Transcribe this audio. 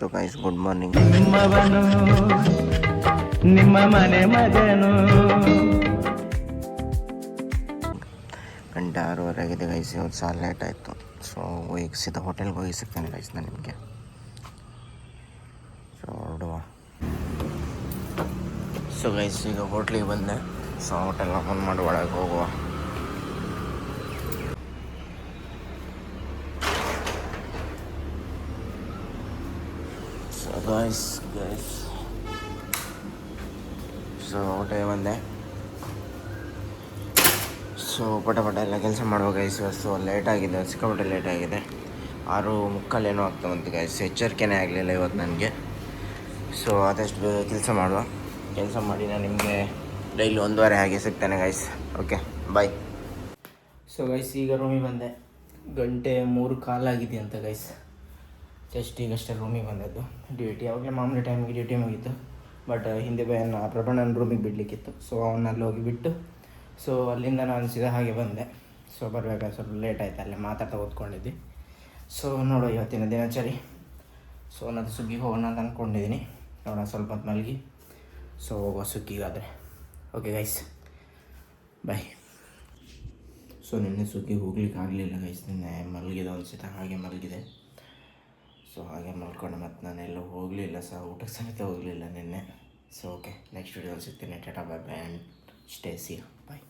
So guys good morning. ನಿಮ್ಮವನು ನಿಮ್ಮ ಮನೆ ಮಗನು. ಗಂಟೆ 6:30 ಆಗಿದೆ ಗೈಸ್. ಇವತ್ತು ಸಾಲ ಲೇಟ್ ಆಯಿತು. ಸೊ ಈಗ ಸೀದಾ ಹೋಟೆಲ್ಗೆ ಹೋಗಿ ಸಿಗ್ತೇನೆ ಗೈಸ್ ನಾನು ನಿಮಗೆ. ಸೊ ಹೊರಡುವ. ಸೊ ಗೈಸ್ ಈಗ ಹೋಟ್ಲಿಗೆ ಬಂದೆ. ಸೊ ಹೋಟೆಲ್ ಓಪನ್ ಮಾಡಿ ಒಳಗೆ ಹೋಗುವ. ಸೊ ಗೈಸ್ ಸೊ ಹೋಟೆಲ್ಗೆ ಬಂದೆ. ಸೊ ಪಟ ಎಲ್ಲ ಕೆಲಸ ಮಾಡುವ ಗೈಸ್. ಸೊ ಲೇಟ್ ಆಗಿದೆ, ಸಿಕ್ಕಾಪಟ್ಟೆ ಲೇಟ್ ಆಗಿದೆ. 6:45 ಏನೋ ಆಗ್ತಾ ಬಂತು ಗೈಸ್. ಎಚ್ಚರಿಕೆನೇ ಆಗಲಿಲ್ಲ ಇವತ್ತು ನನಗೆ. ಸೊ ಆದಷ್ಟು ಬೇಗ ಕೆಲಸ ಮಾಡಿ ನಾನು ನಿಮಗೆ ಡೈಲಿ 1:15 ಹಾಗೆ ಸಿಗ್ತೇನೆ guys. Okay bye. So guys ಈಗ ರೂಮಿಗೆ ಬಂದೆ. ಗಂಟೆ 3:15 ಆಗಿದೆ ಅಂತ ಗೈಸ್. ಜಸ್ಟ್ ಈಗಷ್ಟೇ ರೂಮಿಗೆ ಬಂದದ್ದು. ಡ್ಯೂಟಿ ಯಾವಾಗಲೇ ಮಾಮೂಲಿ ಟೈಮಿಗೆ ಡ್ಯೂಟಿ ಮುಗೀತು. ಬಟ್ ಹಿಂದೆ ಪ್ರಭಣ್ಣನ ರೂಮಿಗೆ ಬಿಡಲಿಕ್ಕಿತ್ತು. ಸೊ ಅವನಲ್ಲಿ ಹೋಗಿ ಬಿಟ್ಟು ಸೊ ಅಲ್ಲಿಂದ ನಾನು ಸೀದಾ ಹಾಗೆ ಬಂದೆ. ಸೊ ಬರಬೇಕಾದ್ರೆ ಸ್ವಲ್ಪ ಲೇಟ್ ಆಯಿತು, ಅಲ್ಲೇ ಮಾತಾಡ್ತಾ ಓದ್ಕೊಂಡಿದ್ದೆ. ಸೊ ನೋಡೋ ಇವತ್ತಿನ ದಿನಚರಿ. ಸೊ ನಾನು ಸುಗ್ಗಿಗೆ ಹೋಗೋಣ ಅಂತ ಅಂದ್ಕೊಂಡಿದ್ದೀನಿ. ನೋಡೋಣ ಸ್ವಲ್ಪ ಹೊತ್ತು ಮಲಗಿ ಸೊ ಹೋಗುವ ಸುಗ್ಗಿಗಾದರೆ. Okay guys bye. ಸೊ ನಿನ್ನೆ ಸುಗ್ಗಿಗೆ ಹೋಗ್ಲಿಕ್ಕೆ ಆಗಲಿಲ್ಲ ಗೈಸ್. ನಿನ್ನೆ ಮಲಗಿದೆ ಅನಿಸುತ್ತೆ, ಹಾಗೆ ಮಲಗಿದೆ. ಸೊ ಹಾಗೆ ಮಲ್ಕೊಂಡು ಮತ್ತು ನಾನೆಲ್ಲ ಹೋಗಲಿಲ್ಲ ಊಟಕ್ಕೆ ಸಮೇತ ಹೋಗಲಿಲ್ಲ ನಿನ್ನೆ. ಸೊ ಓಕೆ ನೆಕ್ಸ್ಟ್ ವಿಡಿಯೋದಲ್ಲಿ ಸಿಗ್ತೀನಿ. Tata bye bye and stay safe. Bye.